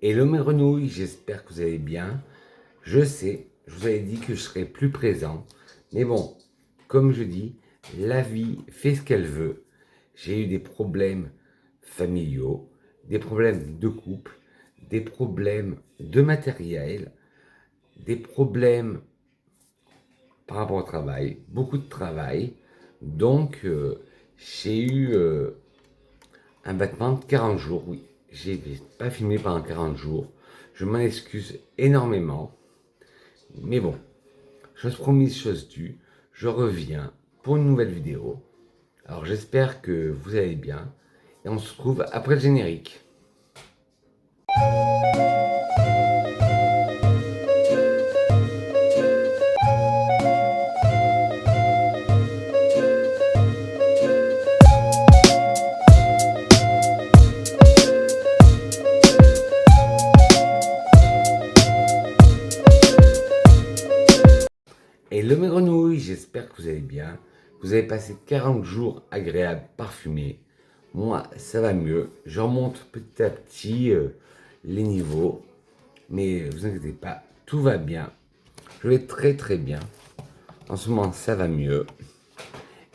Hello mes renouilles, j'espère que vous allez bien. Je sais, je vous avais dit que je serais plus présent. Mais bon, comme je dis, la vie fait ce qu'elle veut. J'ai eu des problèmes familiaux, des problèmes de couple, des problèmes de matériel, des problèmes par rapport au travail, beaucoup de travail. Donc, j'ai eu un battement de 40 jours, oui. J'ai pas filmé pendant 40 jours. Je m'en excuse énormément. Mais bon, chose promise, chose due. Je reviens pour une nouvelle vidéo. Alors j'espère que vous allez bien. Et on se retrouve après le générique. Et le mes grenouilles, j'espère que vous allez bien. Vous avez passé 40 jours agréables, parfumés. Moi, ça va mieux. Je remonte petit à petit les niveaux. Mais vous inquiétez pas, tout va bien. Je vais très très bien. En ce moment, ça va mieux.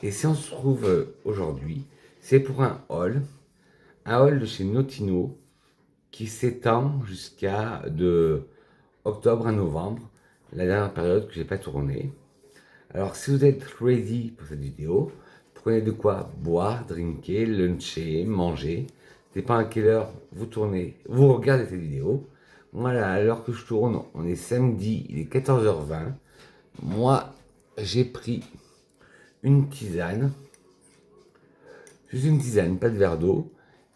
Et si on se trouve aujourd'hui, c'est pour un haul de chez Notino qui s'étend jusqu'à de octobre à novembre, la dernière période que j'ai pas tournée. Alors si vous êtes ready pour cette vidéo, prenez de quoi boire, drinker, luncher, manger. Ça dépend à quelle heure vous tournez, vous regardez cette vidéo. Moi là, à l'heure que je tourne, on est samedi, il est 14h20. Moi, j'ai pris une tisane. Juste une tisane, pas de verre d'eau.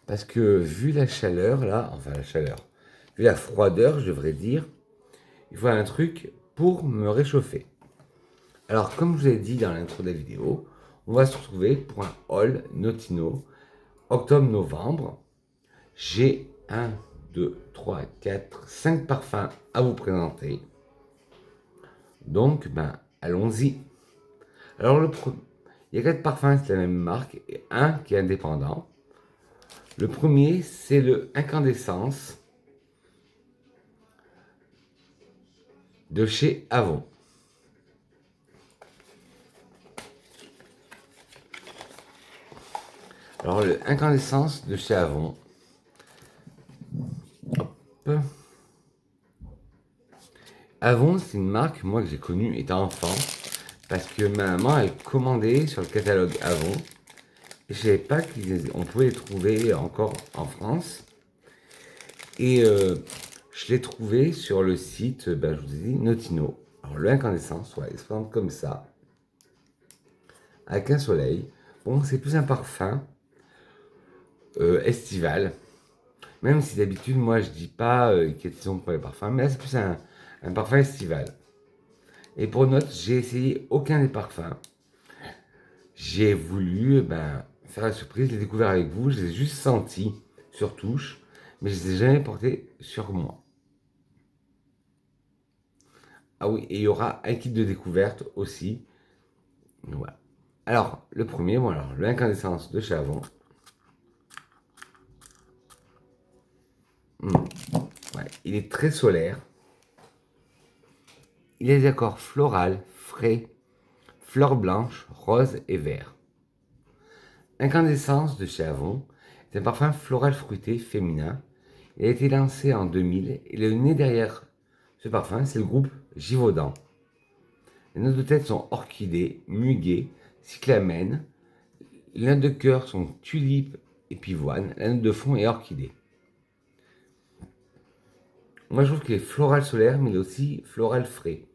Parce que vu la chaleur, là, enfin la chaleur, vu la froideur, je devrais dire, il faut un truc pour me réchauffer. Alors, comme je vous ai dit dans l'intro de la vidéo, on va se retrouver pour un haul Notino octobre-novembre. J'ai 1, 2, 3, 4, 5 parfums à vous présenter. Donc, ben, allons-y. Alors, il y a 4 parfums, c'est la même marque, et un qui est indépendant. Le premier, c'est le Incandescence de chez Avon. Alors, le Incandescence de chez Avon. Hop. Avon, c'est une marque, moi, que j'ai connue étant enfant. Parce que ma maman, elle commandait sur le catalogue Avon. Et je savais pas qu'on pouvait les trouver encore en France. Et je l'ai trouvé sur le site, ben, je vous ai dit, Notino. Alors, le Incandescence, ouais, il se présente comme ça. Avec un soleil. Bon, c'est plus un parfum estival. Même si d'habitude, moi, je dis pas qu'ils sont pour les parfums. Mais là, c'est plus un parfum estival. Et pour note, j'ai essayé aucun des parfums. J'ai voulu ben, faire la surprise, les découvert avec vous. Je les ai juste sentis sur touche. Mais je les ai jamais portés sur moi. Ah oui, et il y aura un kit de découverte aussi. Voilà. Alors, le premier, bon alors, l'incandescence de Chavon. Ouais, il est très solaire. Il a des accords floral, frais, fleurs blanches, roses et verts. Incandescence de chez Avon est un parfum floral fruité féminin. Il a été lancé en 2000 et le nez derrière ce parfum, c'est le groupe Givaudan. Les notes de tête sont orchidées, muguet, cyclamène. Les notes de cœur sont tulipe et pivoine. La note de fond est orchidée. Moi, je trouve qu'il est floral solaire, mais il est aussi floral frais.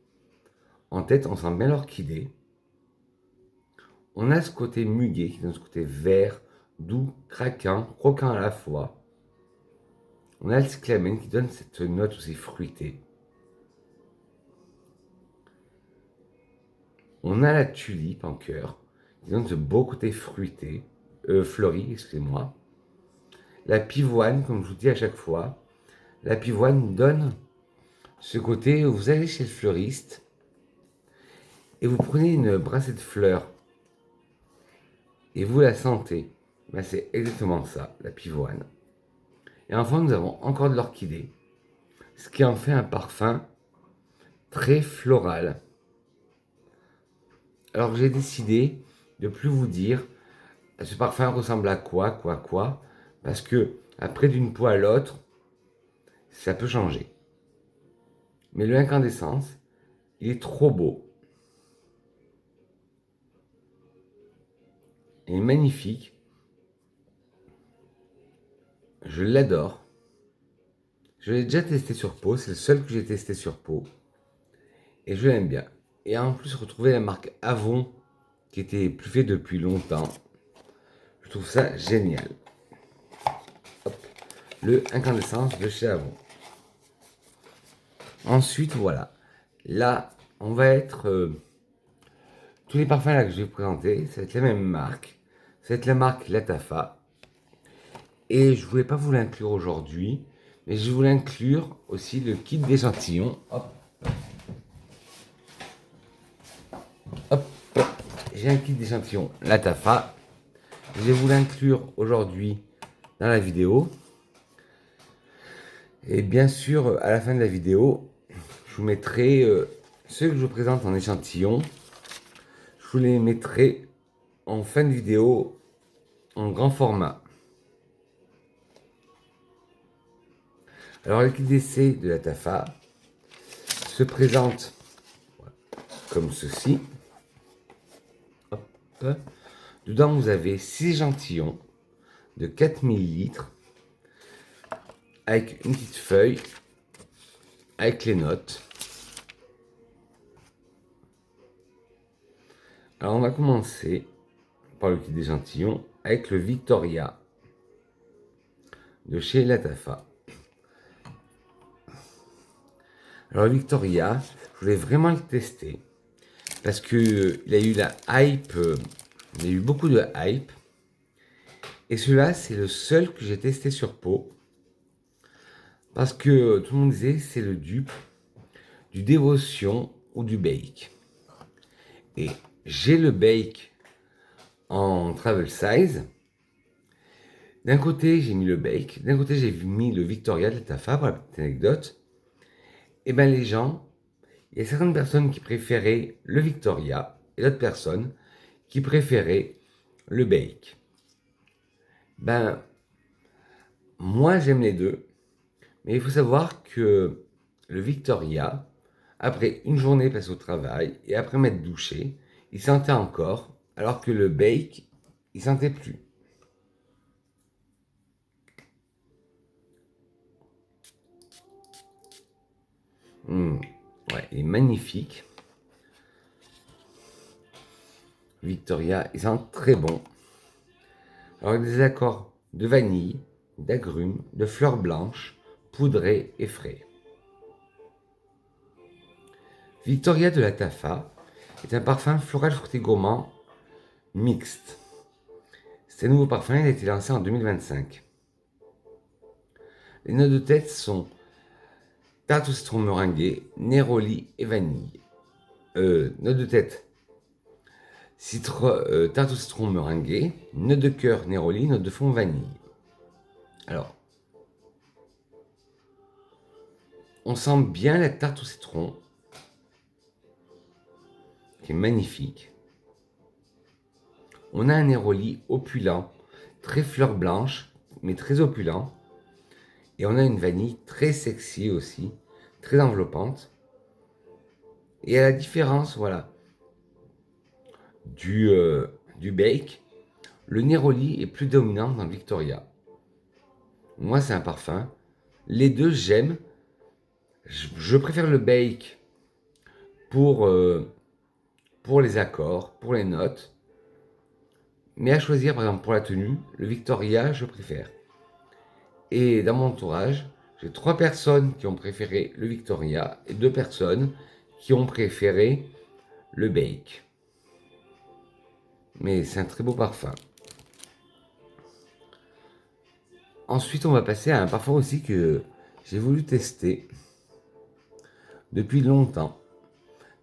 En tête, on sent bien l'orchidée. On a ce côté muguet, qui donne ce côté vert, doux, craquant, croquant à la fois. On a le cyclamène qui donne cette note aussi fruitée. On a la tulipe en cœur, qui donne ce beau côté fruité, fleuri, excusez-moi. La pivoine, comme je vous dis à chaque fois, la pivoine donne ce côté où vous allez chez le fleuriste et vous prenez une brassée de fleurs et vous la sentez. Ben, c'est exactement ça, la pivoine. Et enfin, nous avons encore de l'orchidée. ce qui en fait un parfum très floral. Alors j'ai décidé de plus vous dire ce parfum ressemble à quoi, parce que après d'une peau à l'autre, ça peut changer. Mais le incandescence, il est trop beau. Il est magnifique. Je l'adore. Je l'ai déjà testé sur peau, c'est le seul que j'ai testé sur peau. Et je l'aime bien. Et en plus, retrouver la marque Avon, qui était plus fait depuis longtemps, je trouve ça génial. Hop. Le incandescence de chez Avon. Ensuite, voilà. Là, on va être... tous les parfums là que je vais vous présenter, ça va être la même marque. Ça va être la marque Latafa. Et je voulais pas vous l'inclure aujourd'hui, mais je voulais inclure aussi le kit d'échantillons. Hop. Hop. J'ai un kit d'échantillons Latafa. Je vais vous l'inclure aujourd'hui dans la vidéo. Et bien sûr, à la fin de la vidéo, je vous mettrai ceux que je vous présente en échantillon. Je vous les mettrai en fin de vidéo en grand format. Alors, le kit d'essai de Latafa se présente comme ceci. Hop. Dedans, vous avez 6 échantillons de 4 ml avec une petite feuille, avec les notes. Alors, on va commencer par le kit d'échantillons avec le Victoria de chez Latafa. Alors, le Victoria, je voulais vraiment le tester parce que il a eu la hype, il y a eu beaucoup de hype. Et celui-là, c'est le seul que j'ai testé sur peau. Parce que tout le monde disait c'est le dupe du Dévotion ou du Bake. Et j'ai le Bake en travel size. D'un côté, j'ai mis le Bake. D'un côté, j'ai mis le Victoria de Latafa, pour la petite anecdote. Et bien, les gens, il y a certaines personnes qui préféraient le Victoria et d'autres personnes qui préféraient le Bake. Ben, moi, j'aime les deux. Mais il faut savoir que le Victoria, après une journée passée au travail et après m'être douché, il sentait encore, alors que le Bake, il sentait plus. Ouais, il est magnifique. Victoria, il sent très bon. Alors, des accords de vanille, d'agrumes, de fleurs blanches, poudrées et frais. Victoria de Latafa est un parfum floral fruité gourmand mixte. C'est un nouveau parfum, il a été lancé en 2025. Les notes de tête sont tarte au citron meringuée, néroli et vanille. Note de tête, tarte au citron meringuée, note de cœur néroli, note de fond vanille. Alors, on sent bien la tarte au citron, qui est magnifique. On a un néroli opulent, très fleur blanche, mais très opulent. Et on a une vanille très sexy aussi, très enveloppante. Et à la différence, voilà, du Bake, le Néroli est plus dominant dans le Victoria. Moi, c'est un parfum. Les deux, j'aime. Je préfère le Bake pour les accords, pour les notes. Mais à choisir, par exemple, pour la tenue, le Victoria, je préfère. Et dans mon entourage, j'ai 3 personnes qui ont préféré le Victoria et 2 personnes qui ont préféré le Bake. Mais c'est un très beau parfum. Ensuite, on va passer à un parfum aussi que j'ai voulu tester depuis longtemps.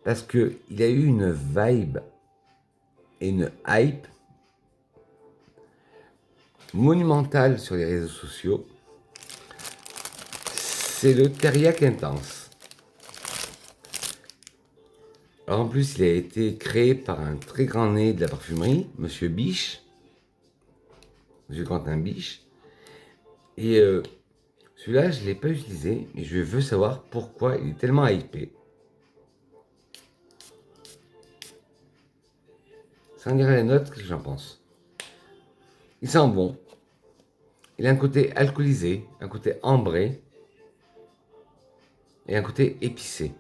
Parce qu'il a eu une vibe et une hype monumentale sur les réseaux sociaux. c'est le Teriak Intense. Alors en plus, il a été créé par un très grand nez de la parfumerie, Monsieur Biche, Monsieur Quentin Biche. Et celui-là, je ne l'ai pas utilisé, mais je veux savoir pourquoi il est tellement hypé. Sans dire les notes, qu'est-ce que j'en pense? Il sent bon. Il a un côté alcoolisé, un côté ambré et un côté épicé.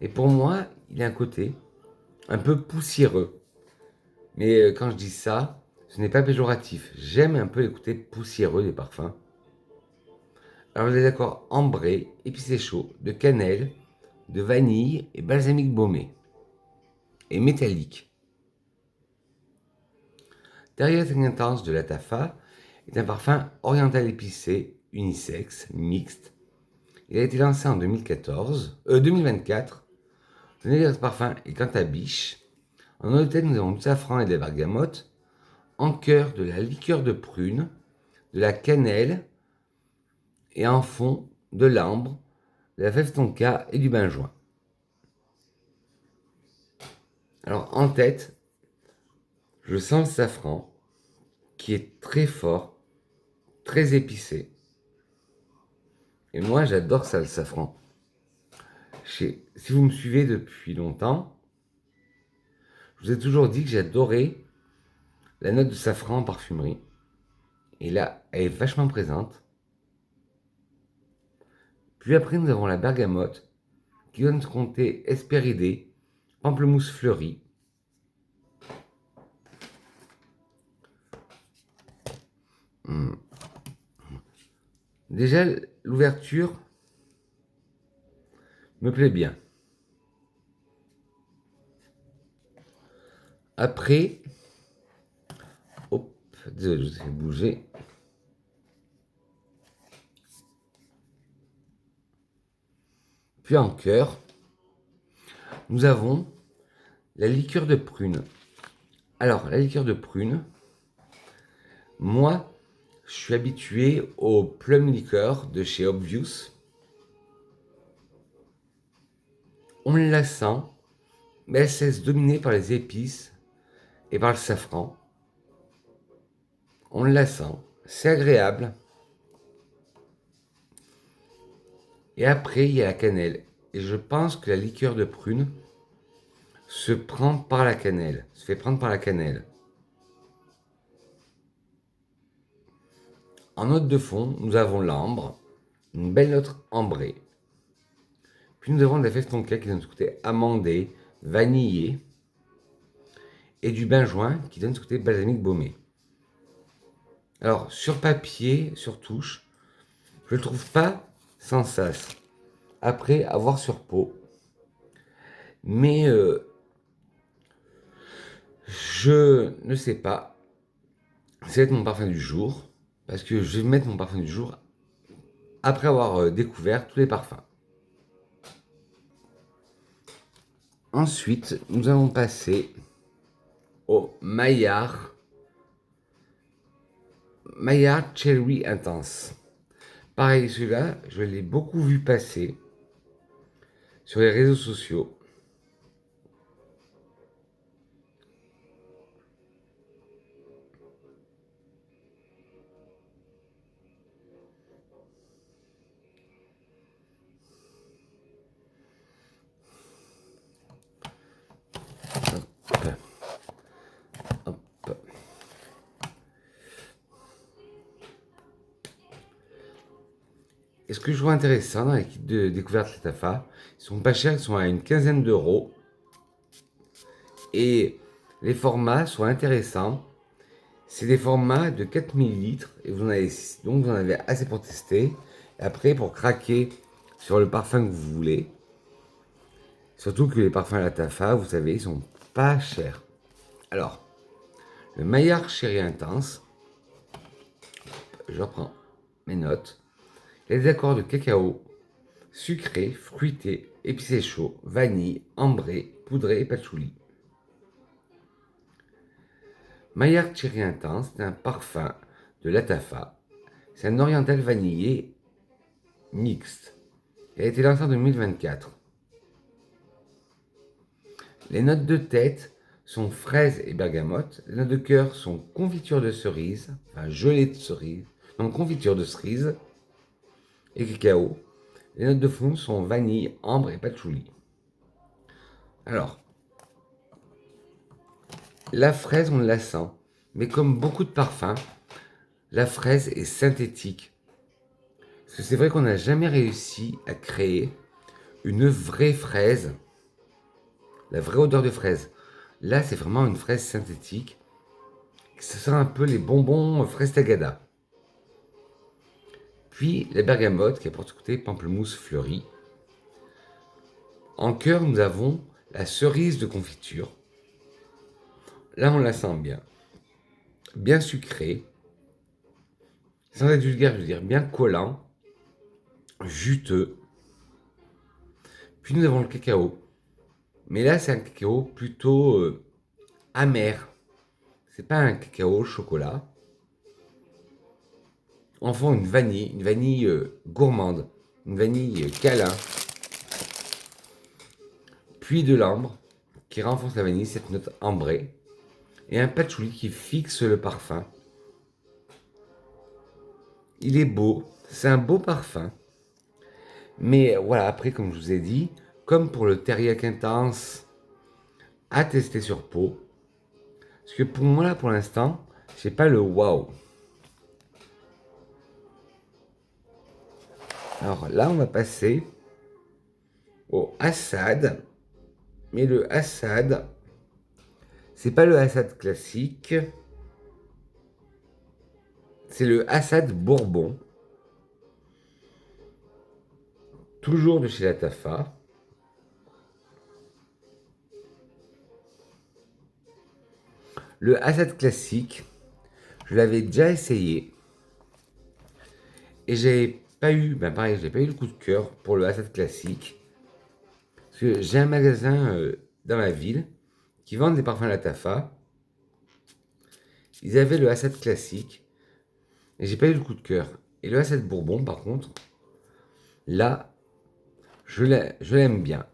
Et pour moi, il a un côté un peu poussiéreux. Mais quand je dis ça, ce n'est pas péjoratif. J'aime un peu les côtés poussiéreux des parfums. Alors les accords ambré, épicé chaud, de cannelle, de vanille et balsamique baumé. Et métallique. Teriak Intense de Lattafa est un parfum oriental épicé, unisexe, mixte. Il a été lancé en 2024. Le nez de ce parfum est Quentin Biche. En eau de tête, nous avons du safran et de la bergamote. En cœur, de la liqueur de prune, de la cannelle. Et en fond, de l'ambre, de la fève tonka et du benjoin. Alors en tête, je sens le safran qui est très fort, très épicé. Et moi, j'adore ça, le safran. Si vous me suivez depuis longtemps, je vous ai toujours dit que j'adorais la note de safran en parfumerie. Et là, elle est vachement présente. Puis après, nous avons la bergamote, qui donne ce côté hespéridé, pamplemousse fleuri. Déjà, l'ouverture me plaît bien. Après, hop, désolé, je vais bouger. Puis en cœur, nous avons la liqueur de prune. Alors, la liqueur de prune, moi, je suis habitué au plum liqueur de chez Obvious. On la sent, mais elle se laisse dominer par les épices et par le safran. On la sent, c'est agréable. Et après, il y a la cannelle. Et je pense que la liqueur de prune se prend par la cannelle, se fait prendre par la cannelle. En note de fond, nous avons l'ambre, une belle note ambrée. Puis nous avons de la fève tonka qui donne ce côté amandé, vanillé, et du benjoin qui donne ce côté balsamique baumé. Alors, sur papier, sur touche, je ne le trouve pas sans sas. Après, à voir sur peau. Mais je ne sais pas. Ça va être mon parfum du jour. Parce que je vais mettre mon parfum du jour après avoir découvert tous les parfums. Ensuite, nous allons passer au Maillard Cherry Intense. Pareil, celui-là, je l'ai beaucoup vu passer sur les réseaux sociaux. Hop, hop. Et ce que je trouve intéressant dans les kits de découverte Lattafa, ils sont pas chers, ils sont à une quinzaine d'euros. Et les formats sont intéressants. C'est des formats de 4 millilitres et donc vous en avez assez pour tester. Et après, pour craquer sur le parfum que vous voulez, surtout que les parfums Lattafa, vous savez, ils sont pas chers. Alors, le Maillard Chéri Intense, je reprends mes notes. Il y a des accords de cacao, sucré, fruité, épicé chaud, vanille, ambré, poudré et patchouli. Maillard Cherry Intense, c'est un parfum de Lattafa. C'est un oriental vanillé mixte. Elle a été lancée en 2024. Les notes de tête sont fraises et bergamote. Les notes de cœur sont confiture de cerise, enfin gelée de cerise, non, confiture de cerise et cacao. Les notes de fond sont vanille, ambre et patchouli. Alors, la fraise, on la sent, mais comme beaucoup de parfums, la fraise est synthétique. Parce que c'est vrai qu'on n'a jamais réussi à créer une vraie fraise, la vraie odeur de fraise. Là, c'est vraiment une fraise synthétique. Ça sent un peu les bonbons fraise tagada. Puis la bergamote qui apporte ce côté pamplemousse fleuri. En cœur, nous avons la cerise de confiture. Là, on la sent bien. Bien sucré. Sans être vulgaire, je veux dire bien collant. Juteux. Puis nous avons le cacao. Mais là, c'est un cacao plutôt amer. C'est pas un cacao au chocolat. Enfin, une vanille gourmande, une vanille câlin. Puis de l'ambre qui renforce la vanille, cette note ambrée. Et un patchouli qui fixe le parfum. Il est beau, c'est un beau parfum. Mais voilà, après, comme je vous ai dit, comme pour le Teriac Intense, à tester sur peau. Parce que pour moi, là, pour l'instant, j'ai pas le waouh. Alors là, on va passer au Assad. Mais le Assad, c'est pas le Assad classique. C'est le Assad Bourbon. Toujours de chez Latafa. Le Assad classique, je l'avais déjà essayé. Et j'ai pas eu, ben pareil, j'ai pas eu le coup de cœur pour le Assad classique. Parce que j'ai un magasin dans la ville qui vend des parfums Latafa. Ils avaient le Assad classique. Et j'ai pas eu le coup de cœur. Et le Assad Bourbon, par contre, là, je l'aime bien.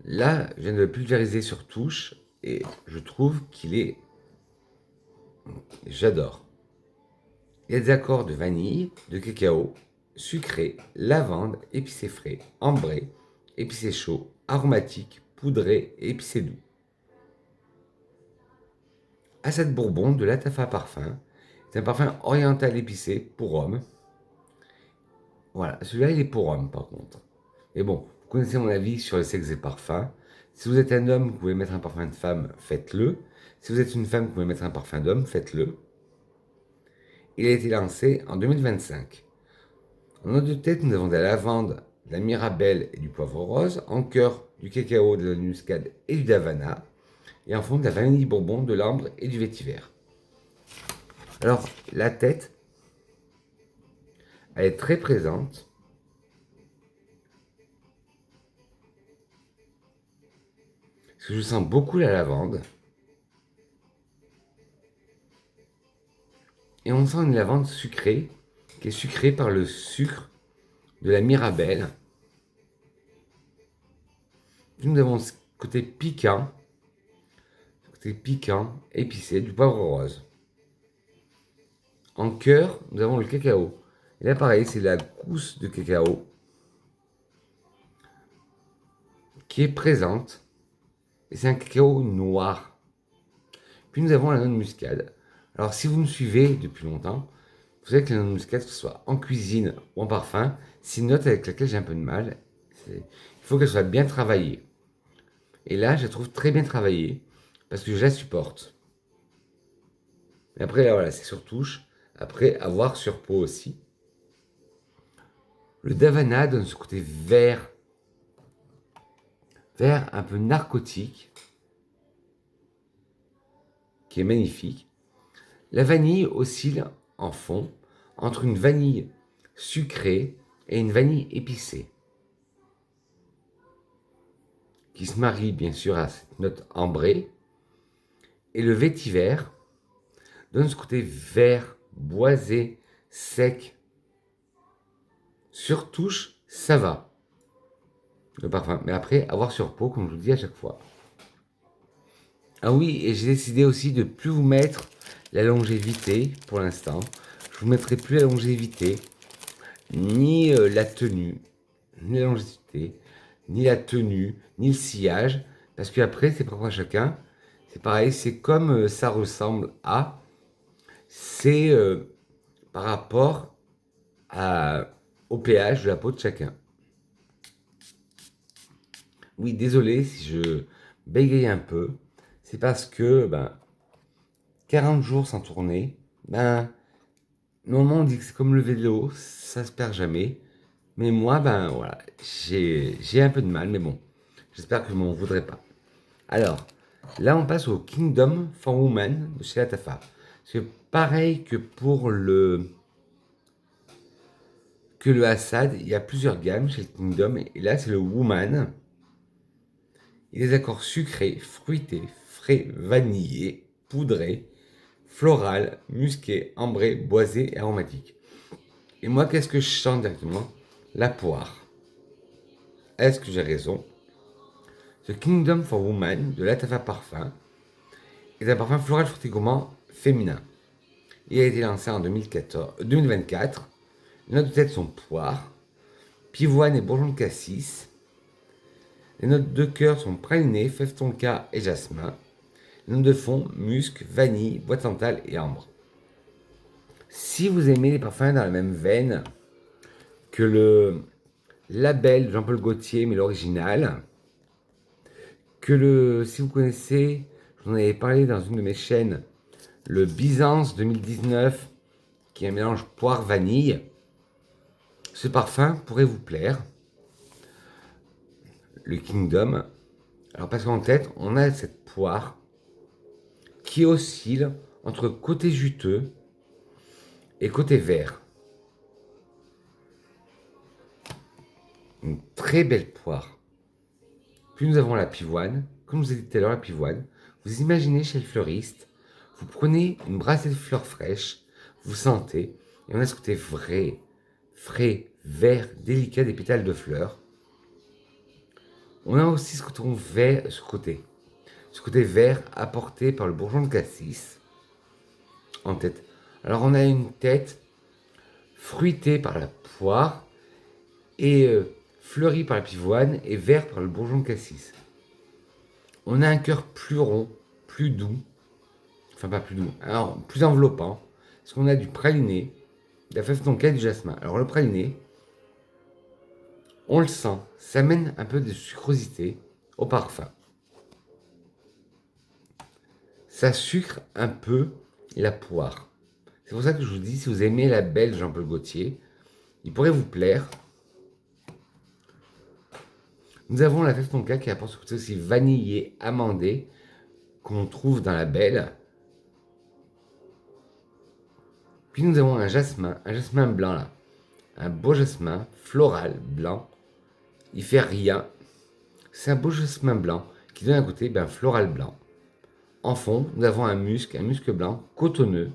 Là, je viens de le pulvériser sur touche. Et je trouve qu'il est... J'adore. Il y a des accords de vanille, de cacao, sucré, lavande, épicé frais, ambré, épicé chaud, aromatique, poudré et épicé doux. Assad Bourbon de Latafa Parfum. C'est un parfum oriental épicé pour homme. Voilà, celui-là il est pour homme par contre. Mais bon, vous connaissez mon avis sur le sexe des parfums. Si vous êtes un homme, vous pouvez mettre un parfum de femme, faites-le. Si vous êtes une femme, vous pouvez mettre un parfum d'homme, faites-le. Il a été lancé en 2025. En note de tête, nous avons de la lavande, de la mirabelle et du poivre rose. En cœur, du cacao, de la muscade et du davana. Et en fond, de la vanille bourbon, de l'ambre et du vétiver. Alors, la tête, elle est très présente. Parce que je sens beaucoup la lavande. Et on sent une lavande sucrée, qui est sucrée par le sucre de la mirabelle. Puis nous avons ce côté piquant, épicé, du poivre rose. En cœur, nous avons le cacao. Et là, pareil, c'est la gousse de cacao qui est présente. Et c'est un cacao noir. Puis nous avons la noix de muscade. Alors, si vous me suivez depuis longtemps, vous savez que la noix de muscade, que ce soit en cuisine ou en parfum, c'est une note avec laquelle j'ai un peu de mal. Il faut qu'elle soit bien travaillée. Et là, je la trouve très bien travaillée parce que je la supporte. Mais après, là, voilà, c'est sur touche. Après, à voir sur peau aussi. Le Davana donne ce côté vert un peu narcotique, qui est magnifique. La vanille oscille en fond entre une vanille sucrée et une vanille épicée, qui se marie bien sûr à cette note ambrée. Et le vétiver donne ce côté vert, boisé, sec, Sur touche, ça va, le parfum. Mais après, avoir sur peau, comme je vous dis à chaque fois. Ah oui, et j'ai décidé aussi de plus vous mettre la longévité pour l'instant. Je vous mettrai plus la longévité, ni la tenue, ni la longévité, ni la tenue, ni le sillage, parce que après c'est propre à chacun. C'est pareil, c'est comme ça ressemble à, c'est par rapport au pH de la peau de chacun. Oui, désolé si je bégaye un peu, c'est parce que 40 jours sans tourner, normalement on dit que c'est comme le vélo, ça se perd jamais. Mais moi, voilà, j'ai un peu de mal, mais bon, j'espère que vous m'en voudrez pas. Alors, là on passe au Kingdom for Woman de chez Latafa. C'est pareil que pour le Assad, il y a plusieurs gammes chez le Kingdom, et là c'est le Woman. Il y a des accords sucrés, fruités, frais, vanillés, poudrés, floral, musqué, ambré, boisé et aromatique. Et moi, qu'est-ce que je sens directement? La poire. Est-ce que j'ai raison? The Kingdom for Woman de Latafa Parfum est un parfum floral fruité gourmand féminin. Il a été lancé en 2024. Les notes de tête sont poire, pivoine et bourgeon de cassis. Les notes de cœur sont praliné, fève tonka et jasmin. Les notes de fond, musc, vanille, bois de santal et ambre. Si vous aimez les parfums dans la même veine que le label de Jean-Paul Gaultier, mais l'original, si vous connaissez, je vous en avais parlé dans une de mes chaînes, le Byzance 2019, qui est un mélange poire-vanille, ce parfum pourrait vous plaire. Le Kingdom. Alors parce qu'en tête, on a cette poire qui oscille entre côté juteux et côté vert. Une très belle poire. Puis nous avons la pivoine. Comme je vous ai dit tout à l'heure, la pivoine. Vous imaginez chez le fleuriste, vous prenez une brassée de fleurs fraîches, vous sentez, et on a ce côté vrai, frais, vert, délicat des pétales de fleurs. On a aussi ce côté vert apporté par le bourgeon de cassis en tête. Alors on a une tête fruitée par la poire et fleurie par la pivoine et vert par le bourgeon de cassis. On a un cœur plus rond, plus doux, enfin pas plus doux, alors plus enveloppant, parce qu'on a du praliné, de la fève tonka et du jasmin. Alors le praliné, on le sent, ça amène un peu de sucrosité au parfum. Ça sucre un peu la poire. C'est pour ça que je vous dis, si vous aimez la belle Jean-Paul Gaultier, il pourrait vous plaire. Nous avons la fève tonka qui apporte ce côté aussi vanillé, amandé, qu'on trouve dans la belle. Puis nous avons un jasmin blanc là. Un beau jasmin floral blanc. Il fait rien. C'est un beau jasmin blanc qui donne un côté floral blanc. En fond, nous avons un musc blanc cotonneux.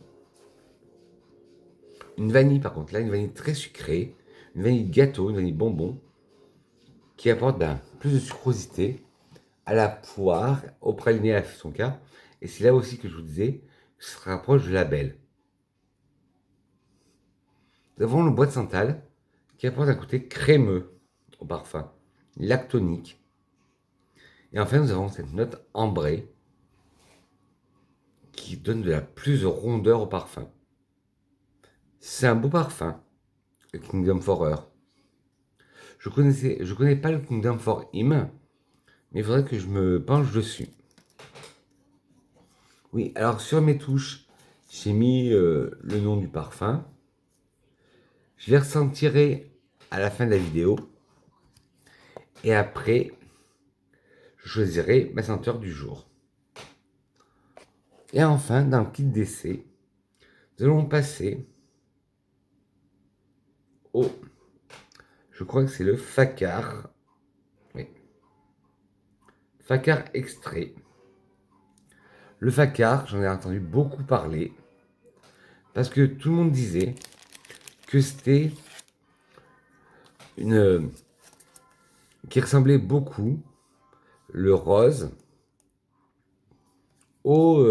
Une vanille par contre, là, une vanille très sucrée. Une vanille de gâteau, une vanille bonbon. Qui apporte plus de sucrosité à la poire, au praliné, à son cas. Et c'est là aussi que je vous disais que ça se rapproche du label. Nous avons le bois de santal qui apporte un côté crémeux au parfum, lactonique. Et enfin, nous avons cette note ambrée qui donne de la plus de rondeur au parfum. C'est un beau parfum, le Kingdom for Her. Je connais pas le Kingdom for Him, mais il faudrait que je me penche dessus. Oui, alors sur mes touches, j'ai mis le nom du parfum. Je les ressentirai à la fin de la vidéo. Et après, je choisirai ma senteur du jour. Et enfin, dans le kit d'essai, nous allons passer au... Je crois que c'est le Facar. Oui. Facar extrait. Le Facar, j'en ai entendu beaucoup parler. Parce que tout le monde disait que c'était qui ressemblait beaucoup, le rose, au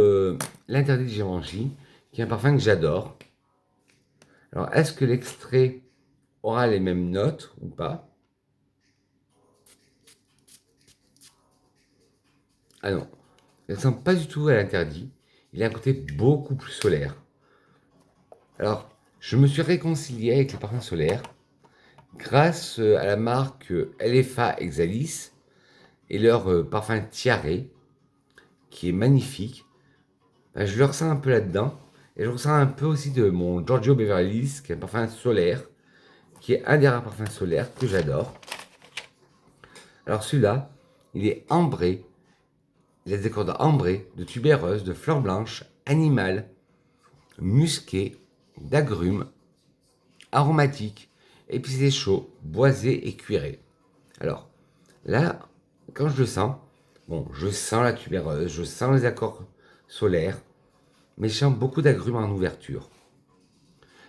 l'interdit de Givenchy, qui est un parfum que j'adore. Alors, est-ce que l'extrait aura les mêmes notes ou pas? Ah non, il ne ressemble pas du tout à l'interdit. Il a un côté beaucoup plus solaire. Alors, je me suis réconcilié avec les parfums solaires grâce à la marque LFA Exalis et leur parfum Tiare, qui est magnifique. Ben, je le ressens un peu là-dedans. Et je ressens un peu aussi de mon Giorgio Beverly Hills, qui est un parfum solaire, qui est un des rares parfums solaires que j'adore. Alors celui-là, il est ambré. Il a des cordes ambrées, de tubéreuse, de fleurs blanches, animales, musquées, d'agrumes, aromatiques, épicé chaud, boisé et cuiré. Alors, là, quand je le sens, bon, je sens la tubéreuse, je sens les accords solaires, mais je sens beaucoup d'agrumes en ouverture.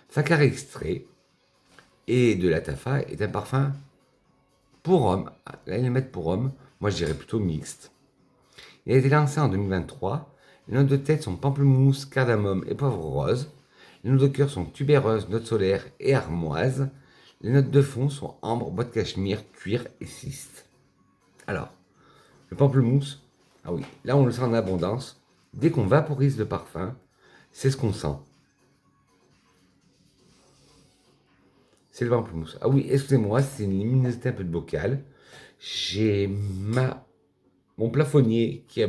Facar extrait et de la Tafa est un parfum pour homme. Là, ils le mettent pour homme. Moi, je dirais plutôt mixte. Il a été lancé en 2023. Les notes de tête sont pamplemousse, cardamome et poivre rose. Les notes de cœur sont tubéreuse, notes solaires et armoise. Les notes de fond sont ambre, bois de cachemire, cuir et cyste. Alors, le pamplemousse, ah oui, là on le sent en abondance. Dès qu'on vaporise le parfum, c'est ce qu'on sent. C'est le pamplemousse. Ah oui, excusez-moi, c'est une luminosité un peu de bocal. J'ai mon plafonnier qui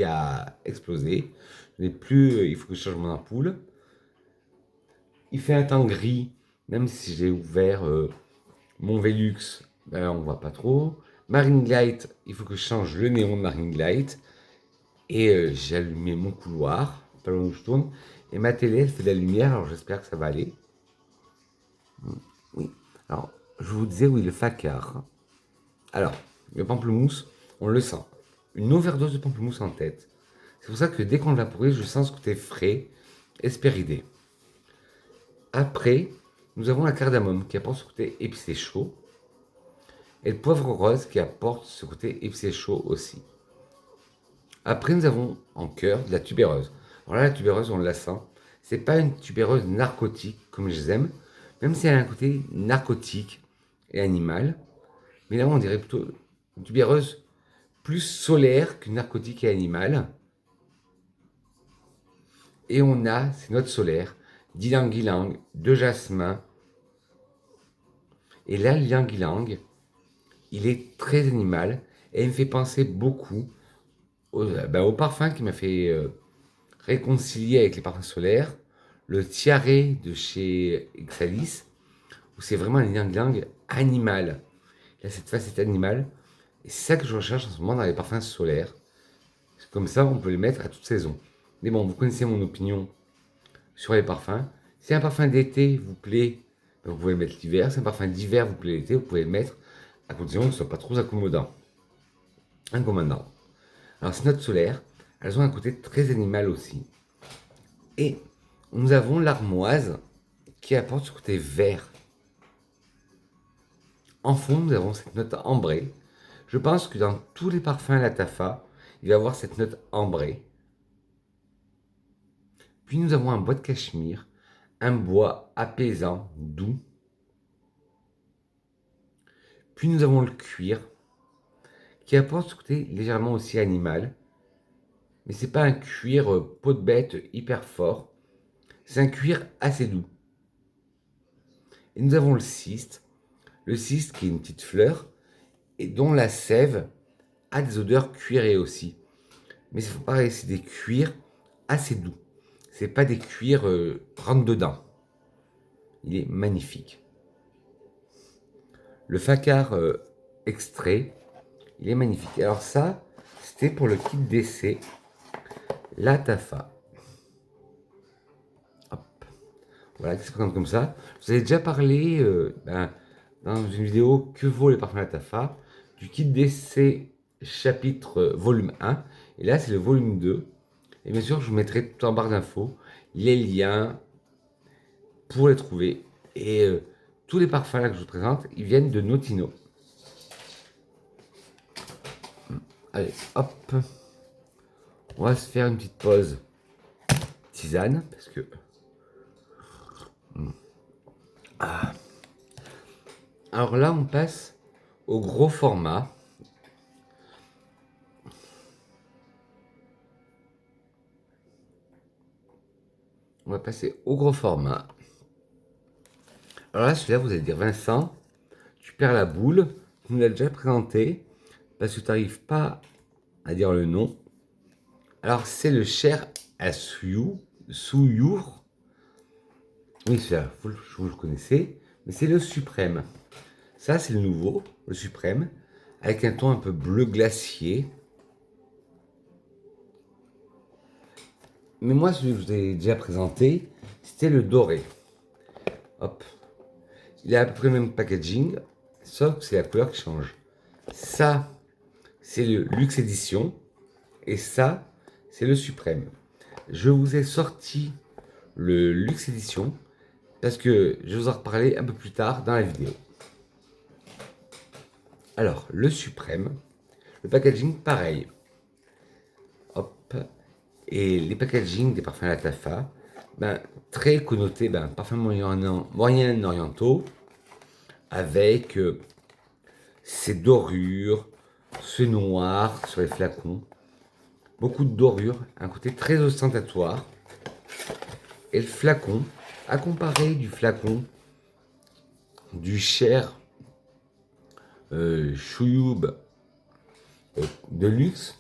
a explosé. Je n'ai plus, il faut que je change mon ampoule. Il fait un temps gris, même si j'ai ouvert mon Velux, ben, on voit pas trop. Marine Light, il faut que je change le néon de Marine Light. Et j'ai allumé mon couloir, pas loin où je tourne. Et ma télé, elle fait de la lumière, alors j'espère que ça va aller. Oui. Alors, je vous disais, oui, le Facar. Alors, le pamplemousse, on le sent. Une overdose de pamplemousse en tête. C'est pour ça que dès qu'on le vaporise, je sens ce côté frais, espéridé. Après, nous avons la cardamome qui apporte ce côté épicé chaud. Et le poivre rose qui apporte ce côté épicé chaud aussi. Après, nous avons en cœur de la tubéreuse. Alors là, la tubéreuse, on la sent. C'est pas une tubéreuse narcotique comme je les aime, même si elle a un côté narcotique et animal. Mais là, on dirait plutôt une tubéreuse plus solaire que narcotique et animale. Et on a ces notes solaires d'ylang-ylang, de jasmin. Et là, l'ylang-ylang, il est très animal et il me fait penser beaucoup au parfum qui m'a fait réconcilier avec les parfums solaires, le tiare de chez Exalis, où c'est vraiment un ylang-ylang animal. Il a cette facette animale, et c'est ça que je recherche en ce moment dans les parfums solaires. Comme ça, on peut les mettre à toute saison. Mais bon, vous connaissez mon opinion sur les parfums. Si un parfum d'été vous plaît, ben, vous pouvez le mettre l'hiver. Si un parfum d'hiver vous plaît l'été, vous pouvez le mettre à condition que ce ne soit pas trop accommodant. Incommodant. Alors, ces notes solaires, elles ont un côté très animal aussi. Et nous avons l'armoise qui apporte ce côté vert. En fond, nous avons cette note ambrée. Je pense que dans tous les parfums Latafa, il va y avoir cette note ambrée. Puis nous avons un bois de cachemire, un bois apaisant, doux. Puis nous avons le cuir, qui apporte ce côté légèrement aussi animal. Mais c'est pas un cuir peau de bête hyper fort. C'est un cuir assez doux. Et nous avons le cyste. Le cyste qui est une petite fleur et dont la sève a des odeurs cuirées aussi. Mais c'est pareil, c'est des cuirs assez doux. C'est pas des cuirs rentre dedans. Il est magnifique. Le Facar extrait, il est magnifique. Alors ça, c'était pour le kit d'essai, la Tafa. Hop. Voilà, qui se présente comme ça. Vous avez déjà parlé dans une vidéo que vaut les parfums la Tafa, du kit d'essai chapitre volume 1. Et là, c'est le volume 2. Et bien sûr, je vous mettrai tout en barre d'infos les liens pour les trouver. Et tous les parfums là que je vous présente, ils viennent de Notino. Allez, hop. On va se faire une petite pause tisane, parce que... Ah. Alors là, on passe au gros format. On va passer au gros format. Alors là, celui-là, vous allez dire, Vincent, tu perds la boule, tu nous l'as déjà présenté, parce que tu n'arrives pas à dire le nom. Alors, c'est le Cher à Souyour. Oui, celui-là, vous le connaissez, mais c'est le Suprême. Ça, c'est le nouveau, le Suprême, avec un ton un peu bleu glacier. Mais moi, celui que je vous ai déjà présenté, c'était le doré. Hop. Il a à peu près le même packaging, sauf que c'est la couleur qui change. Ça, c'est le Luxe Edition. Et ça, c'est le Suprême. Je vous ai sorti le Luxe Edition parce que je vais vous en reparler un peu plus tard dans la vidéo. Alors, le Suprême, le packaging, pareil. Hop. Et les packaging des parfums Lattafa, ben, très connotés, ben, parfums moyen-orientaux, avec ces dorures, ce noir sur les flacons, beaucoup de dorures, un côté très ostentatoire. Et le flacon, à comparer du flacon du Cher Chouyoub de luxe,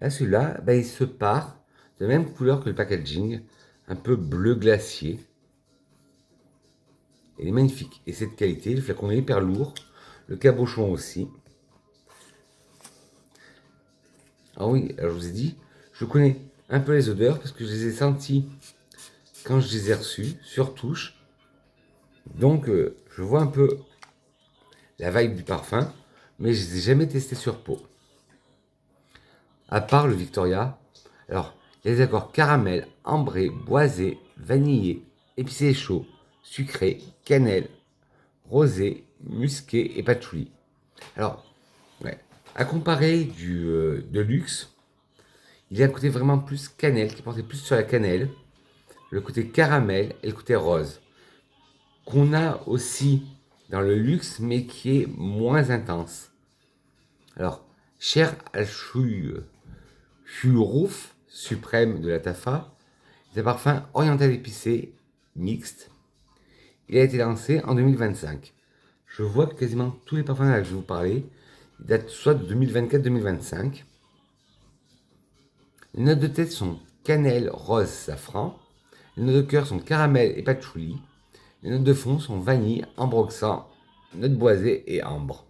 là celui-là, ben, il se part de la même couleur que le packaging, un peu bleu glacier. Il est magnifique. Et c'est de qualité, le flacon est hyper lourd, le cabochon aussi. Ah oui, alors je vous ai dit, je connais un peu les odeurs parce que je les ai senties quand je les ai reçus, sur touche. Donc je vois un peu la vibe du parfum, mais je ne les ai jamais testés sur peau. À part le Victoria, alors il y a des accords caramel, ambré, boisé, vanillé, épicé chaud, sucré, cannelle, rosé, musqué et patchouli. Alors, ouais, à comparer de luxe, il y a un côté vraiment plus cannelle, qui portait plus sur la cannelle, le côté caramel et le côté rose, qu'on a aussi dans le luxe, mais qui est moins intense. Alors, Cher al Shurouf suprême de la Tafa, c'est un parfum oriental épicé, mixte. Il a été lancé en 2025. Je vois que quasiment tous les parfums là que je vais vous parler, ils datent soit de 2024-2025. Les notes de tête sont cannelle, rose, safran. Les notes de cœur sont caramel et patchouli. Les notes de fond sont vanille, ambroxan, notes boisées et ambre.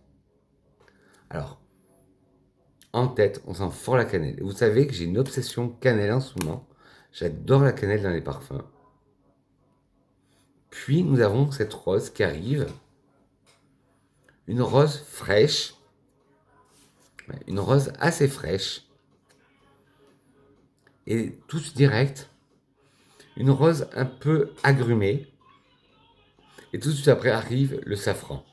Alors, en tête, on sent fort la cannelle. Et vous savez que j'ai une obsession cannelle en ce moment. J'adore la cannelle dans les parfums. Puis, nous avons cette rose qui arrive. Une rose fraîche. Une rose assez fraîche. Et toute direct. Une rose un peu agrumée. Et tout de suite après arrive le safran.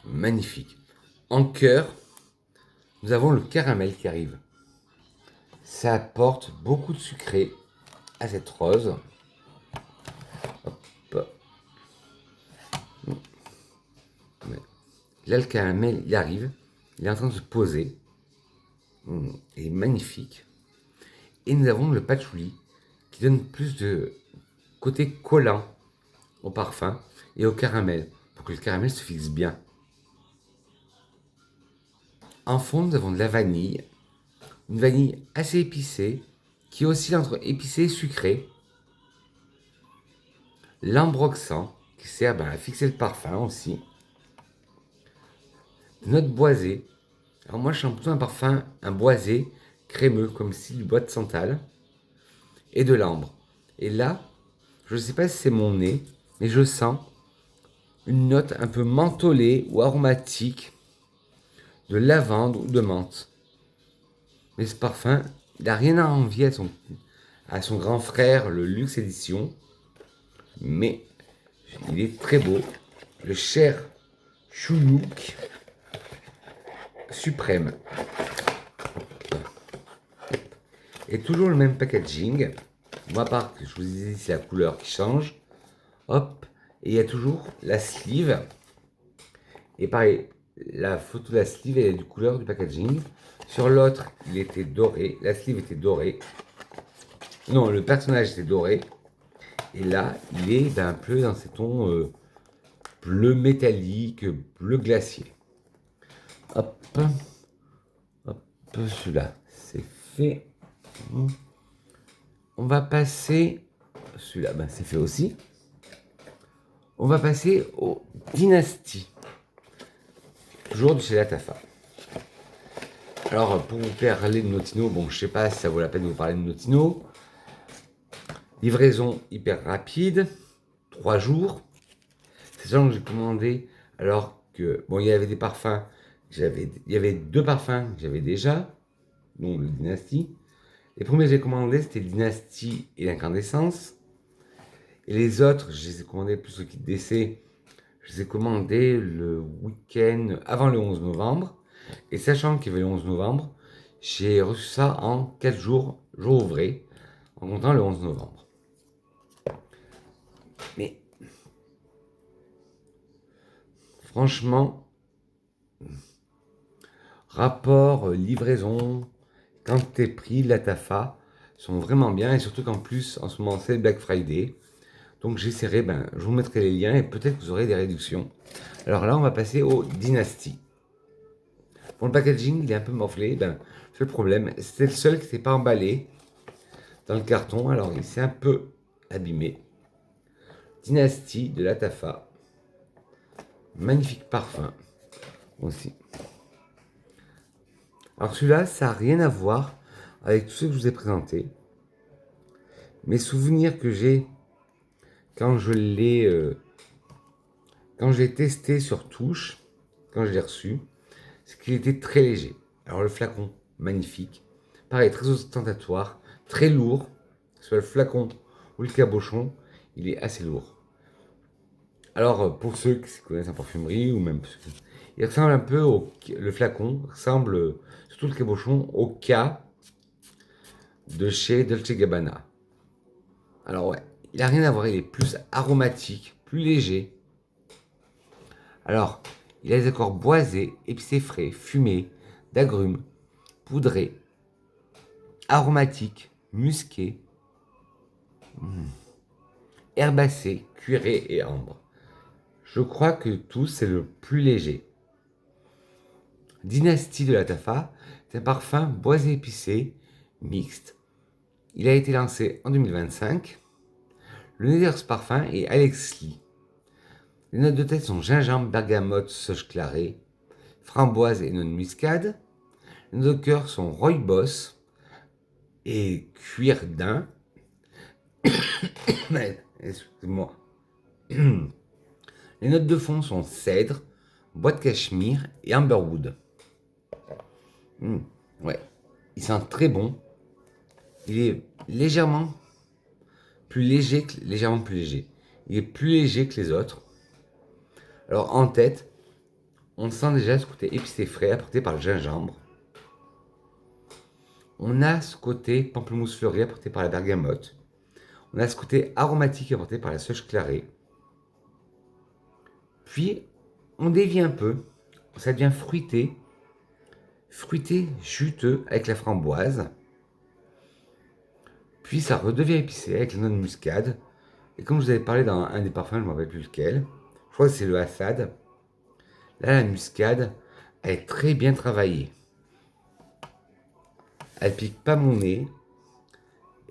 Magnifique. En cœur, nous avons le caramel qui arrive. Ça apporte beaucoup de sucré à cette rose. Hop. Là, le caramel, il arrive. Il est en train de se poser. Il est magnifique. Et nous avons le patchouli qui donne plus de côté collant au parfum et au caramel pour que le caramel se fixe bien. En fond, nous avons de la vanille. Une vanille assez épicée qui oscille entre épicé et sucré. L'ambroxan qui sert à fixer le parfum aussi. Note boisée. Alors moi je sens plutôt un parfum, un boisé crémeux comme si du bois de santal et de l'ambre. Et là, je ne sais pas si c'est mon nez, mais je sens une note un peu mentholée ou aromatique de lavande ou de menthe. Mais ce parfum, il n'a rien à envier à son grand frère, le Luxe Edition. mais il est très beau. Le Cher Choulouk Suprême. Et toujours le même packaging. Moi, à part que je vous ai dit, c'est la couleur qui change. Hop. Et il y a toujours la sleeve. Et pareil, la photo de la sleeve, elle est du couleur du packaging. Sur l'autre, il était doré. La sleeve était dorée. Non, le personnage était doré. Et là, il est un peu dans ces tons bleu métallique, bleu glacier. Hop. Hop, celui-là, c'est fait. On va passer... Celui-là, ben, c'est fait aussi. On va passer aux dynasties. Toujours de chez Latafa. Alors, pour vous parler de Notino, bon, je sais pas si ça vaut la peine de vous parler de Notino. Livraison hyper rapide, 3 jours. C'est ça que j'ai commandé, alors que, bon, il y avait des parfums, il y avait 2 parfums que j'avais déjà, dont le Dynasty. Les premiers que j'ai commandés, c'était Dynasty et l'incandescence. Et les autres, je les ai commandés plus au kit d'essai. Je les ai commandés le week-end avant le 11 novembre. Et sachant qu'il y avait le 11 novembre, j'ai reçu ça en 4 jours, jour ouvré, en comptant le 11 novembre. Mais franchement, rapport, livraison, quantité prix, la TAFA sont vraiment bien. Et surtout qu'en plus, en ce moment, c'est Black Friday. Donc j'essaierai, ben, je vous mettrai les liens et peut-être que vous aurez des réductions. Alors là, on va passer au Dynasty. Bon, le packaging, il est un peu morflé. Ben, c'est le problème. C'était le seul qui n'était pas emballé dans le carton. Alors, il s'est un peu abîmé. Dynasty de la Tafa. Magnifique parfum aussi. Alors celui-là, ça n'a rien à voir avec tout ce que je vous ai présenté. Mes souvenirs que j'ai quand je l'ai testé sur touche, quand je l'ai reçu, c'est qu'il était très léger. Alors le flacon, magnifique. Pareil, très ostentatoire, très lourd. Soit le flacon ou le cabochon, il est assez lourd. Alors pour ceux qui connaissent la parfumerie, ou même... Il ressemble un peu le flacon ressemble, surtout le cabochon, au K de chez Dolce Gabbana. Alors ouais, il n'a rien à voir, il est plus aromatique, plus léger. Alors, il a des accords boisés, épicés frais, fumés, d'agrumes, poudrés, aromatiques, musqués, herbacés, cuirés et ambre. Je crois que tout, c'est le plus léger. Dynastie de la Tafa, c'est un parfum boisé épicé, mixte. Il a été lancé en 2025. Le nez de ce parfum est Alex Lee. Les notes de tête sont gingembre, bergamote, sauge clarée, framboise et noix de muscade. Les notes de cœur sont rooibos et cuir daim. Excuse-moi. Les notes de fond sont cèdre, bois de cachemire et amberwood. Ouais, il sent très bon. Il est légèrement plus léger, légèrement plus léger. Il est plus léger que les autres. Alors en tête, on sent déjà ce côté épicé frais apporté par le gingembre. On a ce côté pamplemousse fleuri apporté par la bergamote. On a ce côté aromatique apporté par la sauge clarée. Puis, on dévie un peu. Ça devient fruité. Fruité, juteux avec la framboise. Puis, ça redevient épicé avec la noix de muscade. Et comme je vous avais parlé dans un des parfums, je ne me rappelle plus lequel. Je crois que c'est le Assad. Là, la muscade, elle est très bien travaillée. Elle pique pas mon nez.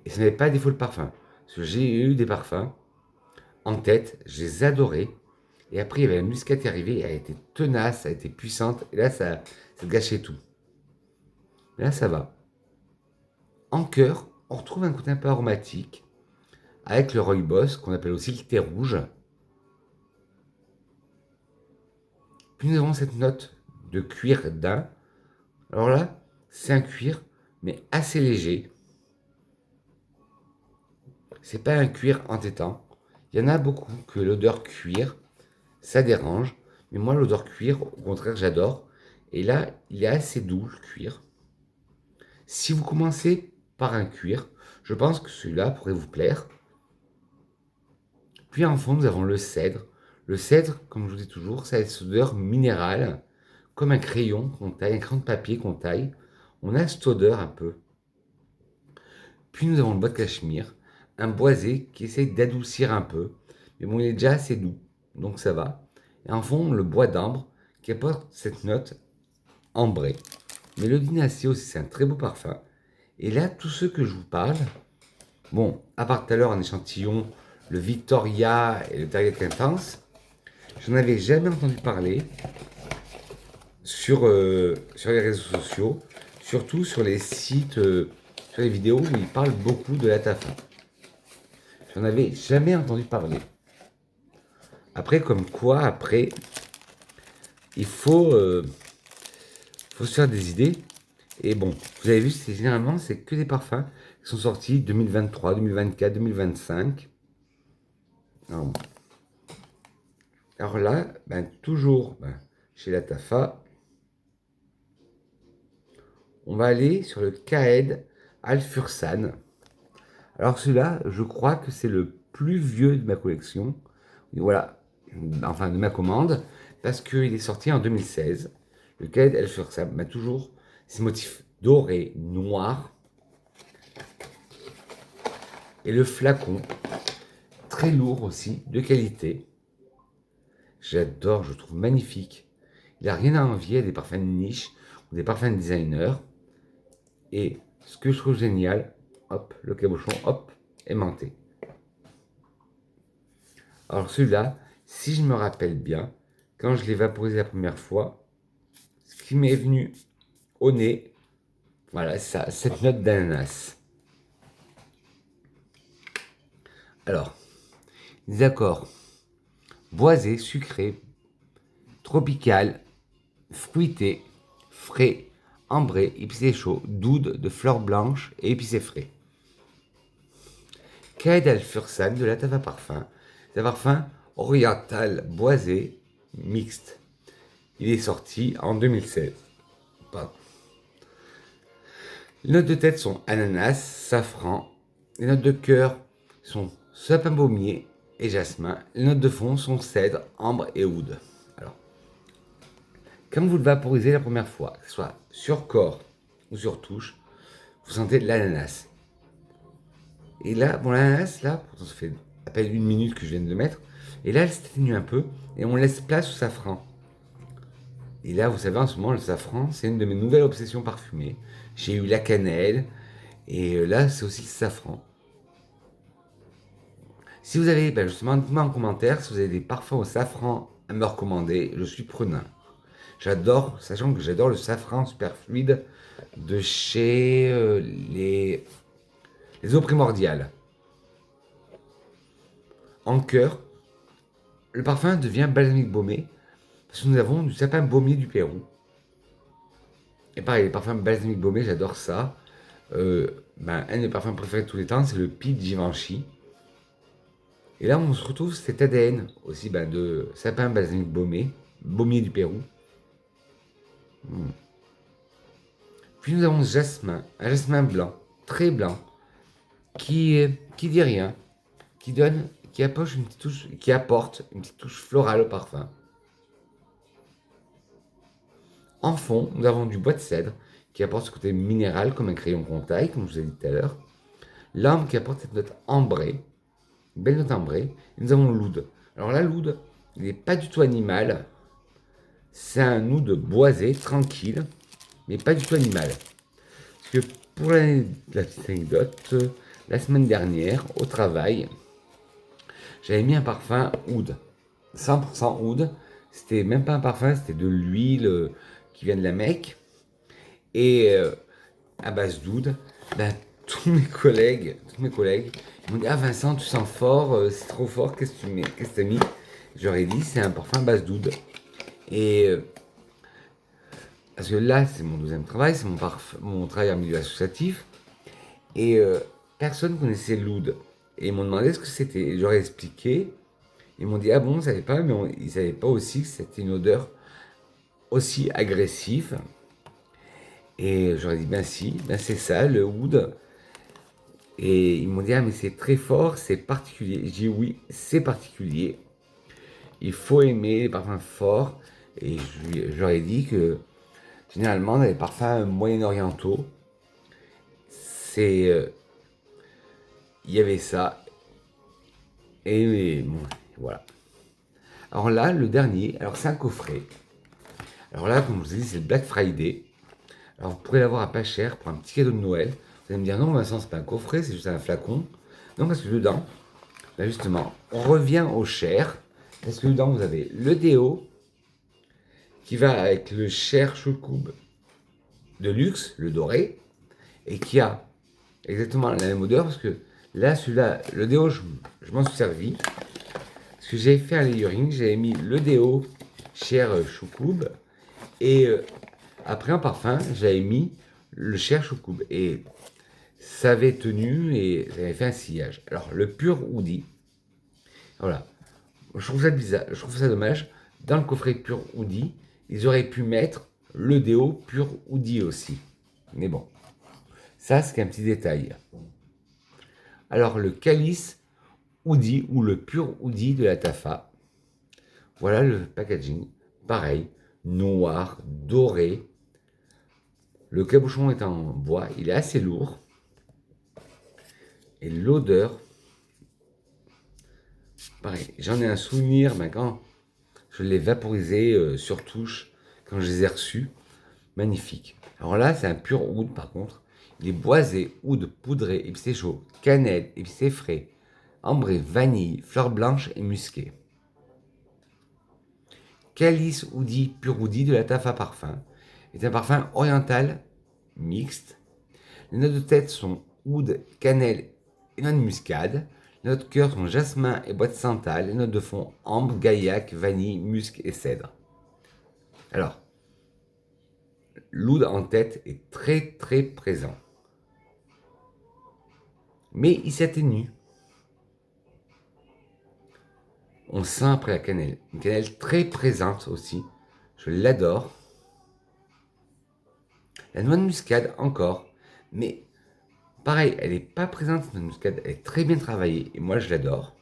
Et ce n'est pas défaut de parfum. Parce que j'ai eu des parfums en tête, je les adorais. Et après, il y avait la muscade qui arrivait, elle était tenace, elle était puissante. Et là, ça gâchait tout. Mais là, ça va. En cœur, on retrouve un côté un peu aromatique, avec le rooibos, qu'on appelle aussi le thé rouge. Puis nous avons cette note de cuir daim. Alors là, c'est un cuir, mais assez léger. C'est pas un cuir entêtant. Il y en a beaucoup que l'odeur cuir, ça dérange. Mais moi, l'odeur cuir, au contraire, j'adore. Et là, il est assez doux, le cuir. Si vous commencez par un cuir, je pense que celui-là pourrait vous plaire. Puis en fond, nous avons le cèdre. Le cèdre, comme je vous dis toujours, ça a cette odeur minérale, comme un crayon qu'on taille, un crayon de papier qu'on taille. On a cette odeur un peu. Puis nous avons le bois de cachemire, un boisé qui essaye d'adoucir un peu. Mais bon, il est déjà assez doux, donc ça va. Et en fond, le bois d'ambre qui apporte cette note ambrée. Mais le dinacé aussi, c'est un très beau parfum. Et là, tous ceux que je vous parle, bon, à part tout à l'heure en échantillon, le Victoria et le Target Intense, j'en avais jamais entendu parler sur les réseaux sociaux, surtout sur les sites, sur les vidéos où ils parlent beaucoup de la Tafa. J'en avais jamais entendu parler. Après, comme quoi, après, il faut se faire des idées. Et bon, vous avez vu, généralement, c'est que des parfums qui sont sortis 2023, 2024, 2025. Alors là, ben, toujours chez la Tafa, on va aller sur le Kaed Al-Fursan. Alors celui-là, je crois que c'est le plus vieux de ma collection. Voilà, enfin de ma commande, parce qu'il est sorti en 2016. Le Kaed Al-Fursan m'a toujours ces motifs dorés, noirs. Et le flacon, très lourd aussi, de qualité. J'adore, je trouve magnifique. Il n'a rien à envier à des parfums de niche ou des parfums de designer. Et ce que je trouve génial, hop, le cabochon, hop, aimanté. Alors celui-là, si je me rappelle bien, quand je l'ai vaporisé la première fois, ce qui m'est venu au nez, voilà, ça, cette note d'ananas. Alors, des accords boisé, sucré, tropical, fruité, frais, ambré, épicé chaud, d'oud, de fleurs blanches et épicé frais. Kaed Al-Fursan de la Tafa Parfum. C'est un parfum oriental boisé mixte. Il est sorti en 2016. Pardon. Les notes de tête sont ananas, safran. Les notes de cœur sont sapin baumier et jasmin. Les notes de fond sont cèdre, ambre et oud. Alors, quand vous le vaporisez la première fois, que ce soit sur corps ou sur touche, vous sentez de l'ananas. Et là, bon, l'ananas, là, pourtant ça fait à peine une minute que je viens de le mettre, et là, elle s'atténue un peu, et on laisse place au safran. Et là, vous savez, en ce moment, le safran, c'est une de mes nouvelles obsessions parfumées. J'ai eu la cannelle, et là, c'est aussi le safran. Si vous avez, justement, dites-moi en commentaire si vous avez des parfums au safran à me recommander, je suis preneur. J'adore, sachant que j'adore le safran super fluide de chez les eaux primordiales. En cœur, le parfum devient balsamique baumé parce que nous avons du sapin baumier du Pérou. Et pareil, les parfums balsamique baumé, j'adore ça. Un de mes parfums préférés de tous les temps, c'est le Pied Givenchy. Et là, on se retrouve cet ADN aussi de sapin balsamique baumé, baumier du Pérou. Puis nous avons jasmin, un jasmin blanc, très blanc, qui dit rien, qui apporte une petite touche florale au parfum. En fond, nous avons du bois de cèdre qui apporte ce côté minéral comme un crayon qu'on taille, comme je vous ai dit tout à l'heure. L'ambre qui apporte cette note ambrée, une belle note ambrée. Et nous avons l'oud. Alors là, l'oud, il n'est pas du tout animal. C'est un oud boisé, tranquille, mais pas du tout animal. Parce que pour la petite anecdote, la semaine dernière, au travail, j'avais mis un parfum oud. 100% oud. C'était même pas un parfum, c'était de l'huile qui vient de la Mecque. Et à base d'oud, tous mes collègues, ils m'ont dit: Ah Vincent, tu sens fort, c'est trop fort, qu'est-ce que tu mets, qu'est-ce que t'as mis? J'aurais dit: c'est un parfum à base d'oud. Et parce que là, c'est mon deuxième travail, c'est mon travail en milieu associatif. Et personne connaissait l'oud. Et ils m'ont demandé ce que c'était. Et j'aurais expliqué. Ils m'ont dit, ah bon, ils ne savaient pas, mais ils ne savaient pas aussi que c'était une odeur aussi agressive. Et j'aurais dit, ben si, ben c'est ça, le oud. Et ils m'ont dit, ah mais c'est très fort, c'est particulier. J'ai dit, oui, c'est particulier. Il faut aimer les parfums forts. Et j'aurais dit que généralement, dans les parfums moyen-orientaux, il y avait ça. Et bon, voilà. Alors là, le dernier, alors c'est un coffret. Alors là, comme je vous ai dit, c'est le Black Friday. Alors vous pourrez l'avoir à pas cher pour un petit cadeau de Noël. Vous allez me dire, non Vincent, c'est pas un coffret, c'est juste un flacon. Non, parce que dedans, là justement, on revient au cher. Parce que dedans, vous avez le déo qui va avec le Cher Choukoub de luxe, le doré, et qui a exactement la même odeur. Parce que là, celui-là, le déo, je m'en suis servi. Parce que j'avais fait un layering, j'avais mis le déo Cher Choukoub et après un parfum, j'avais mis le Cher Choukoub. Et ça avait tenu et ça avait fait un sillage. Alors, le pur Oudi, voilà. Je trouve ça bizarre, je trouve ça dommage. Dans le coffret pur Oudi, ils auraient pu mettre le déo pur Oudi aussi. Mais bon, ça c'est un petit détail. Alors, le calice Oudi ou le pur Oudi de la Tafa. Voilà le packaging. Pareil, noir, doré. Le cabochon est en bois, il est assez lourd. Et l'odeur, pareil, j'en ai un souvenir, ben, quand je l'ai vaporisé sur touche, quand je les ai reçus, magnifique. Alors là, c'est un pur oud par contre. Il est boisé, oud, poudré, épicé chaud, cannelle, épicé frais, ambré, vanille, fleurs blanches et musqué. Calice Oudi pur Oudi de la Tafa Parfum est un parfum oriental mixte. Les notes de tête sont oud, cannelle et noix de muscade. Les notes de cœur sont jasmin et bois de santal. Les notes de fond ambre, gaillac, vanille, musc et cèdre. Alors, l'oud en tête est très très présent. Mais il s'atténue. On sent après la cannelle. Une cannelle très présente aussi. Je l'adore. La noix de muscade encore. Mais pareil, elle n'est pas présente, cette noix de muscade. Elle est très bien travaillée. Et moi, je l'adore.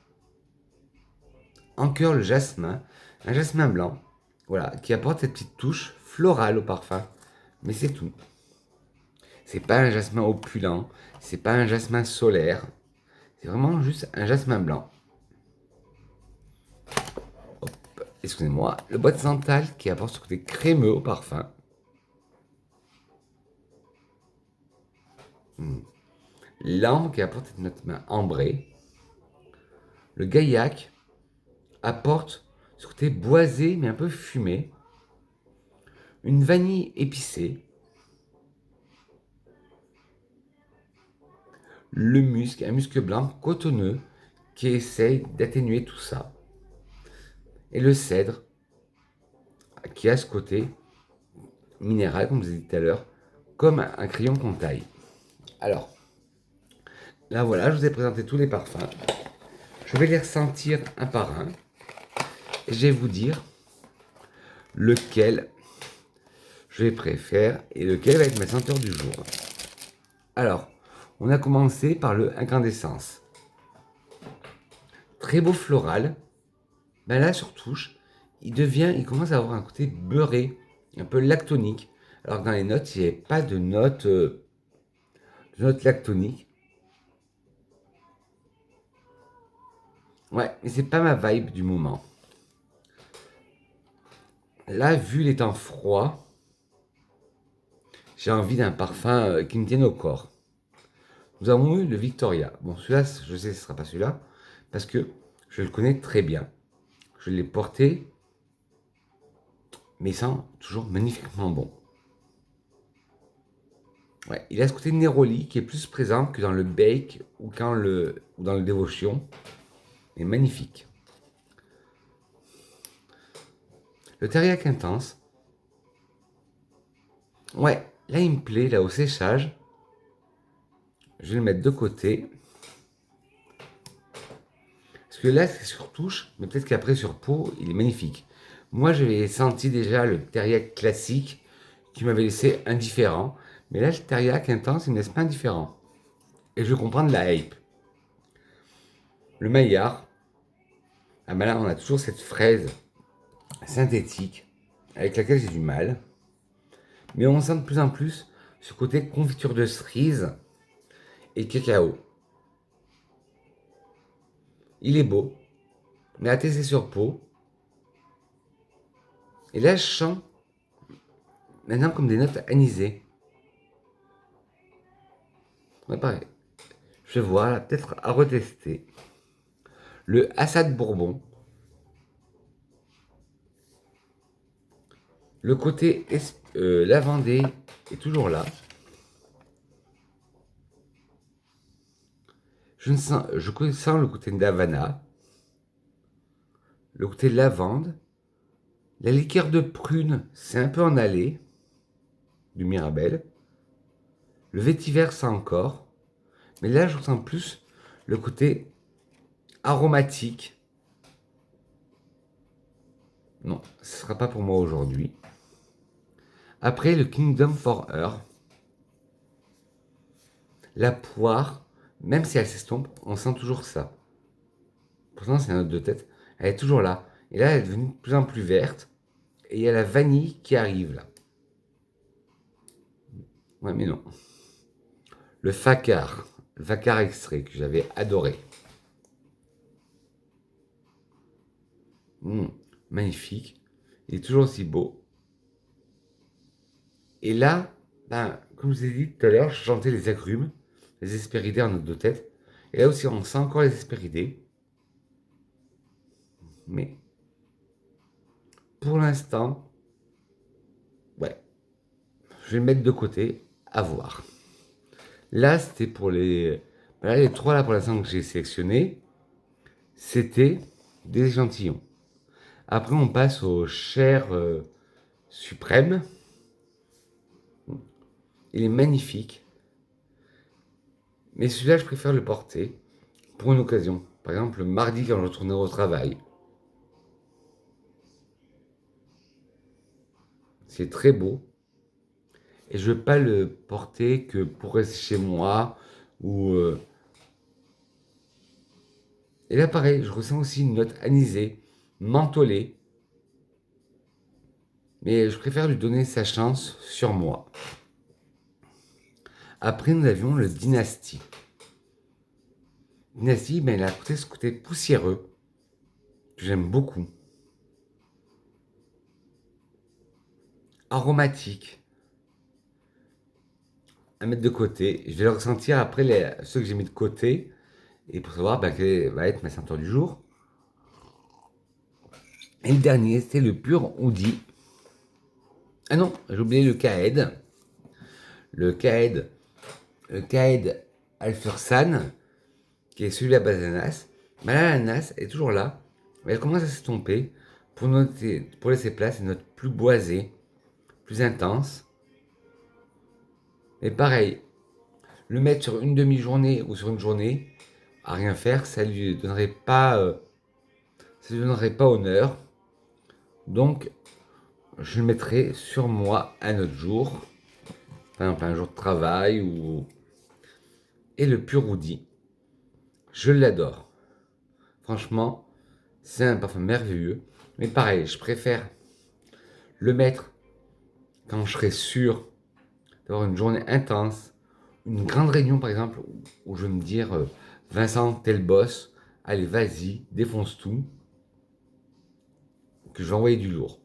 En cœur, le jasmin. Un jasmin blanc. Voilà, qui apporte cette petite touche florale au parfum. Mais c'est tout. C'est pas un jasmin opulent. C'est pas un jasmin solaire. C'est vraiment juste un jasmin blanc. Excusez-moi, le bois de santal qui apporte ce côté crémeux au parfum. L'ambre qui apporte cette note ambrée. Le gaillac apporte ce côté boisé mais un peu fumé. Une vanille épicée. Le musc, un musc blanc cotonneux qui essaye d'atténuer tout ça. Et le cèdre qui a ce côté minéral, comme je vous ai dit tout à l'heure, comme un crayon qu'on taille. Alors, là voilà, je vous ai présenté tous les parfums. Je vais les ressentir un par un. Et je vais vous dire lequel je préfère et lequel va être ma senteur du jour. Alors, on a commencé par le incandescence. Très beau floral. Ben là, sur touche, il commence à avoir un côté beurré, un peu lactonique. Alors que dans les notes, il n'y avait pas de notes lactoniques. Ouais, mais c'est pas ma vibe du moment. Là, vu les temps froids, j'ai envie d'un parfum qui me tienne au corps. Nous avons eu le Victoria. Bon, celui-là, je sais que ce ne sera pas celui-là, parce que je le connais très bien. Je l'ai porté, mais il sent toujours magnifiquement bon. Ouais, il a ce côté Neroli qui est plus présent que dans le Bake ou dans le Dévotion. Il est magnifique. Le Teriac Intense. Ouais, là il me plaît, là au séchage. Je vais le mettre de côté. Parce que là, c'est sur touche, mais peut-être qu'après sur peau, il est magnifique. Moi, j'avais senti déjà le Teriac classique qui m'avait laissé indifférent. Mais là, le Teriac intense, il me laisse pas indifférent. Et je comprends de la hype. Le Maillard, ah ben là, on a toujours cette fraise synthétique avec laquelle j'ai du mal. Mais on sent de plus en plus ce côté confiture de cerise et cacao. Il est beau, mais à tester sur peau. Et là, je sens maintenant comme des notes anisées. Ouais, pareil. Je vais voir, là, peut-être à retester. Le Assad Bourbon. Le côté lavandé est toujours là. Je sens le côté d'Havana, le côté lavande. La liqueur de prune, c'est un peu en allée, du Mirabelle. Le vétiver, ça encore. Mais là, je ressens plus le côté aromatique. Non, ce ne sera pas pour moi aujourd'hui. Après, le Kingdom for Her. La poire, même si elle s'estompe, on sent toujours ça. Pourtant, c'est un autre de tête. Elle est toujours là. Et là, elle est devenue de plus en plus verte. Et il y a la vanille qui arrive là. Ouais, mais non. Le Facar extrait que j'avais adoré. Magnifique. Il est toujours aussi beau. Et là, ben, comme je vous ai dit tout à l'heure, je chantais les agrumes, les hespéridés en note de tête. Et là aussi, on sent encore les hespéridés. Mais pour l'instant, ouais, je vais le mettre de côté, à voir. Là, c'était pour les. Là, les trois là pour l'instant que j'ai sélectionnés, c'était des échantillons. Après, on passe au Cher suprême. Il est magnifique. Mais celui-là, je préfère le porter pour une occasion. Par exemple, le mardi quand je retournerai au travail. C'est très beau. Et je ne veux pas le porter que pour rester chez moi. Ou, Et là, pareil, je ressens aussi une note anisée, mentholée. Mais je préfère lui donner sa chance sur moi. Après, nous avions le Dynasty. Dynasty, ben, il a ce côté poussiéreux que j'aime beaucoup. Aromatique. À mettre de côté. Je vais le ressentir après ceux que j'ai mis de côté. Et pour savoir ben, quelle va être ma ceinture du jour. Et le dernier, c'était le pur Oudi. Ah non, j'ai oublié le Kaed. Le Kaed Alfursan, qui est celui à base d'ananas. Mais là, l'ananas est toujours là. Mais elle commence à s'estomper pour laisser place à une note plus boisée, plus intense. Et pareil, le mettre sur une demi-journée ou sur une journée, à rien faire, ça lui donnerait pas honneur. Donc, je le mettrai sur moi un autre jour, par exemple un jour de travail ou. Et le pur Oudi, je l'adore. Franchement, c'est un parfum merveilleux. Mais pareil, je préfère le mettre quand je serai sûr d'avoir une journée intense, une grande réunion par exemple, où je vais me dire Vincent, t'es le boss, allez vas-y, défonce tout, que je vais envoyer du lourd.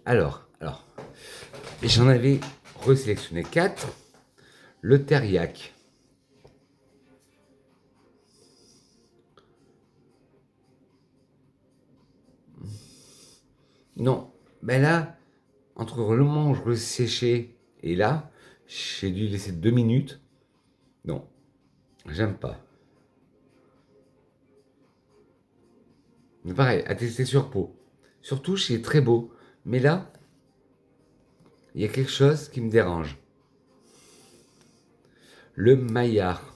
Alors, et j'en avais resélectionné 4. Le Teriac. Non, ben là, entre le moment où je le séchais et là, j'ai dû laisser 2 minutes. Non, j'aime pas. Mais pareil, à tester sur peau. Surtout, c'est très beau. Mais là, il y a quelque chose qui me dérange. Le Maillard,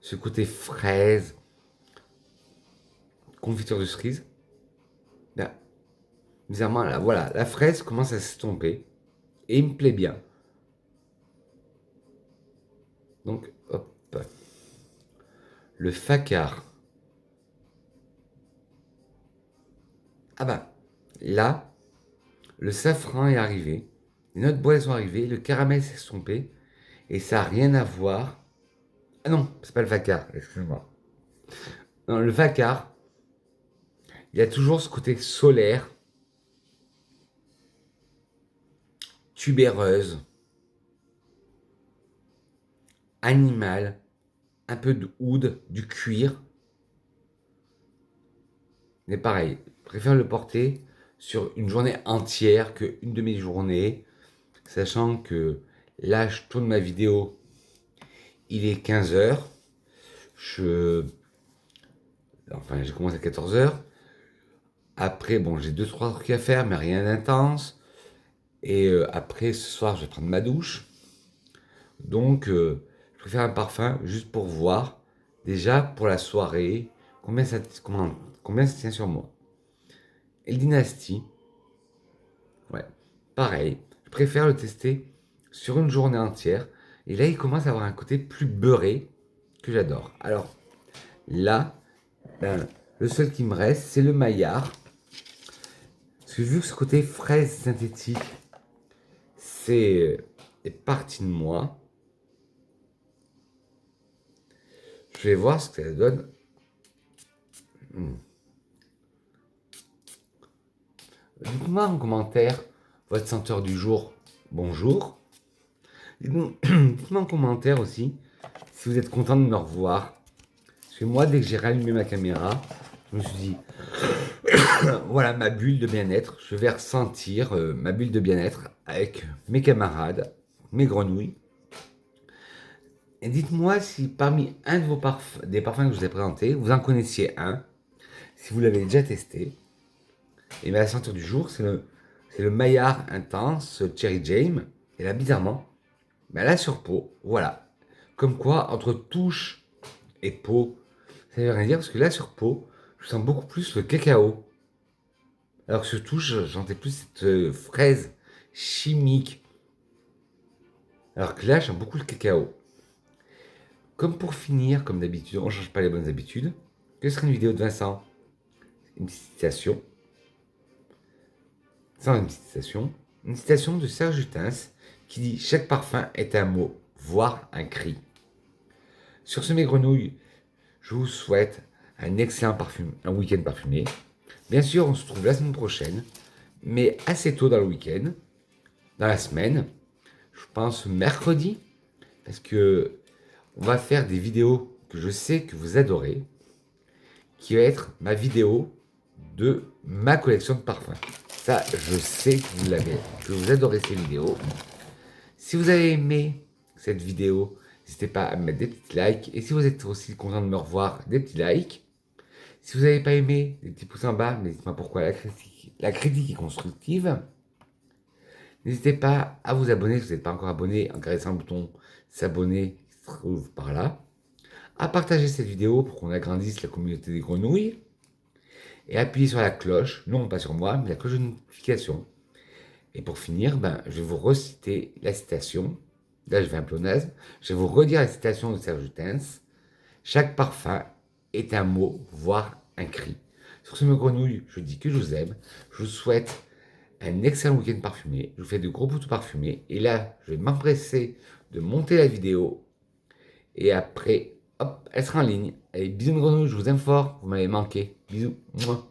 ce côté fraise, confiture de cerise. Ben, bizarrement, là, voilà, la fraise commence à s'estomper. Et il me plaît bien. Donc, hop. Le facard. Ah bah, là, le safran est arrivé. Les notes bois sont arrivées. Le caramel s'est estompé. Et ça n'a rien à voir. Ah non, c'est pas le facard, excuse-moi. Non, le facard, il y a toujours ce côté solaire, tubéreuse, animal, un peu de oud, du cuir. Mais pareil, je préfère le porter sur une journée entière qu'une demi-journée, sachant que là, je tourne ma vidéo, il est 15 h. Enfin, j'ai commencé à 14 h. Après, bon, j'ai 2-3 trucs à faire, mais rien d'intense. Et après, ce soir, je vais prendre ma douche. Donc, je préfère un parfum juste pour voir, déjà pour la soirée, combien ça tient sur moi. Et le Dynasty, ouais, pareil, je préfère le tester sur une journée entière. Et là, il commence à avoir un côté plus beurré que j'adore. Alors, là, ben, le seul qui me reste, c'est le Maillard. Parce que vu que ce côté fraise synthétique, est parti de moi, je vais voir ce que ça donne. Dites-moi en commentaire votre senteur du jour. Bonjour. Dites-moi en commentaire aussi si vous êtes content de me revoir. Parce que moi, dès que j'ai rallumé ma caméra, je me suis dit, voilà ma bulle de bien-être. Je vais ressentir ma bulle de bien-être avec mes camarades, mes grenouilles. Et dites-moi si parmi un de vos des parfums que je vous ai présentés, vous en connaissiez un, si vous l'avez déjà testé. Et ma senteur du jour, c'est le Maillard Intense Cherry Jam. Et là, bizarrement, ben là sur peau, voilà. Comme quoi, entre touche et peau, ça veut rien dire parce que là sur peau, je sens beaucoup plus le cacao. Alors que sur touche, je sentais plus cette fraise chimique. Alors que là, je sens beaucoup le cacao. Comme pour finir, comme d'habitude, on ne change pas les bonnes habitudes. Que serait une vidéo de Vincent? Une citation. Sans une citation. Une citation de Serge Lutens qui dit « Chaque parfum est un mot, voire un cri ». Sur ce, mes grenouilles, je vous souhaite un excellent un week-end parfumé. Bien sûr, on se retrouve la semaine prochaine, mais assez tôt dans le week-end, dans la semaine, je pense mercredi, parce que on va faire des vidéos que je sais que vous adorez, qui va être ma vidéo de ma collection de parfums. Ça, je sais que vous l'avez, que vous adorez ces vidéos. Si vous avez aimé cette vidéo, n'hésitez pas à mettre des petits likes. Et si vous êtes aussi content de me revoir, des petits likes. Si vous n'avez pas aimé, des petits pouces en bas, mais dites-moi pourquoi la critique est constructive. N'hésitez pas à vous abonner si vous n'êtes pas encore abonné en caressant le bouton s'abonner qui se trouve par là. À partager cette vidéo pour qu'on agrandisse la communauté des grenouilles. Et appuyer sur la cloche, non pas sur moi, mais la cloche de notification. Et pour finir, je vais vous reciter la citation. Là, je vais un pléonasme. Je vais vous redire la citation de Serge Lutens. Chaque parfum est un mot, voire un cri. Sur ce, mes grenouilles, je dis que je vous aime. Je vous souhaite un excellent week-end parfumé. Je vous fais de gros boutons parfumés. Et là, je vais m'empresser de monter la vidéo. Et après, hop, elle sera en ligne. Allez, bisous mes grenouilles, je vous aime fort. Vous m'avez manqué. Bisous. Mouah.